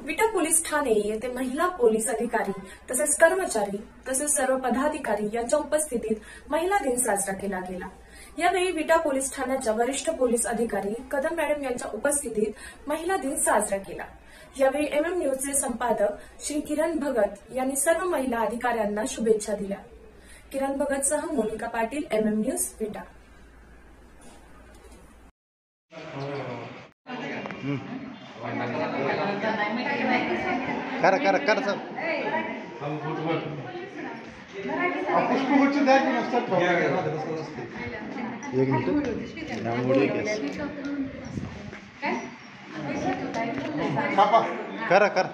विटा पोलीस ठाणे येथे महिला पोलीस अधिकारी तसेच कर्मचारी तसेच सर्व पदाधिकारी यांच्या उपस्थितीत महिला दिन साजरा केला गेला। यावेळी विटा पोलीस ठाण्याच्या वरिष्ठ पोलीस अधिकारी कदम मॅडम यांच्या उपस्थितीत महिला दिन साजरा केला। यावेळी MM न्यूजचे संपादक श्री किरण भगत यांनी सर्व महिला अधिकाऱ्यांना शुभेच्छा दिल्या। किरण भगतसह मोनिका पाटील, MM न्यूज, विटा। कर कर कर सब एक मिनिट कर कर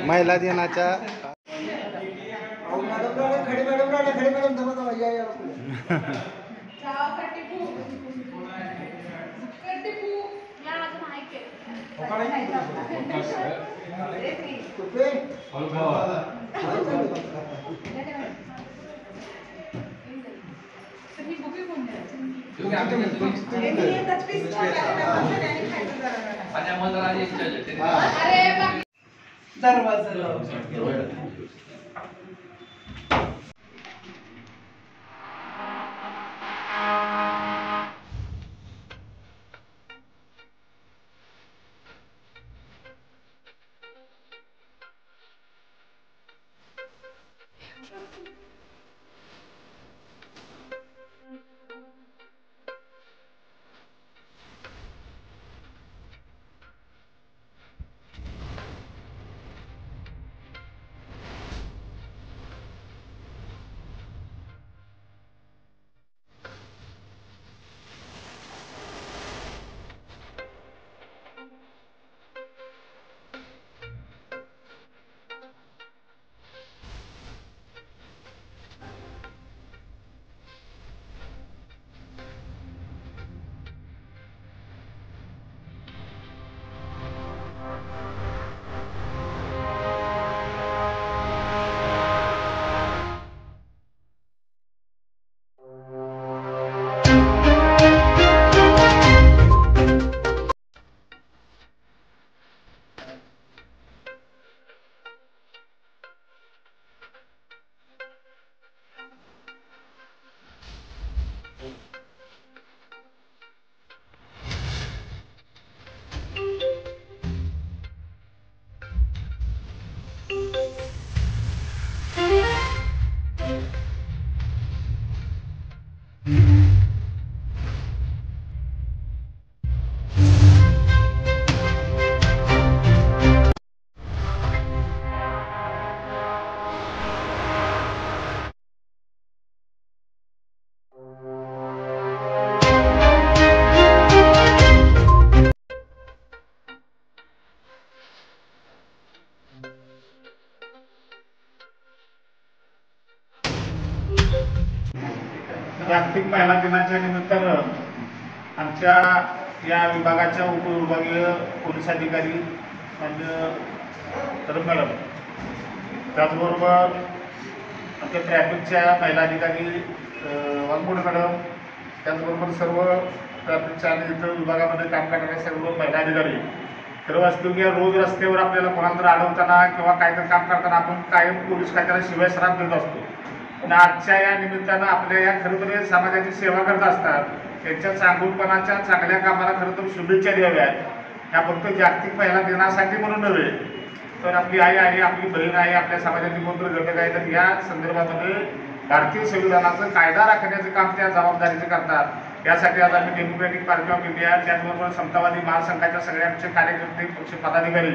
महिला दिनाच्या जागतिक महिला दिनाच्या निमित्तानं आमच्या या विभागाच्या उपविभागीय पोलीस अधिकारी कदम मॅडम, त्याचबरोबर आमच्या ट्रॅफिकच्या महिला अधिकारी वाघमोडे मॅडम, त्याचबरोबर सर्व ट्रॅफिकच्या आणि इतर विभागामध्ये काम करणाऱ्या सर्व महिला अधिकारी सर्व असतो की रोज रस्त्यावर आपल्याला कोणाला तर अडवताना किंवा काहीतरी काम करताना आपण कायम पोलीस खात्याला शिवाय सराफ देत असतो। पण आजच्या या निमित्तानं आपल्या या खरोखर समाजाची सेवा करत असतात त्यांच्या चांगुलपणाच्या चांगल्या कामाला खरं तर शुभेच्छा द्याव्यात। ह्या फक्त जागतिक महिला दिनासाठी म्हणून नव्हे तर आपली आई आहे, आपली बहीण आहे, आपल्या समाजातील कोणतर घटक आहे, तर या संदर्भामध्ये भारतीय संविधानाचं कायदा राखण्याचं काम त्या जबाबदारीचं करतात। यासाठी आज आम्ही डेमोक्रॅटिक पार्टी ऑफ इंडिया, त्याचबरोबर समतावादी महासंघाच्या सगळे आमचे कार्यकर्ते, पक्ष पदाधिकारी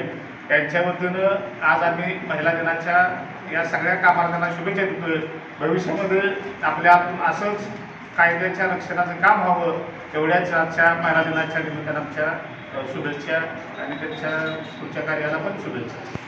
यांच्या वतीनं आज आम्ही महिला दिनाच्या या सगळ्या कामाला त्यांना शुभेच्छा देतोय। भविष्यामध्ये आपल्यातून असंच कायद्याच्या रक्षणाचं काम व्हावं एवढ्याच आजच्या महिला दिनाच्या निमित्तानं आमच्या शुभेच्छा आणि त्यांच्या पुढच्या कार्याला पण शुभेच्छा।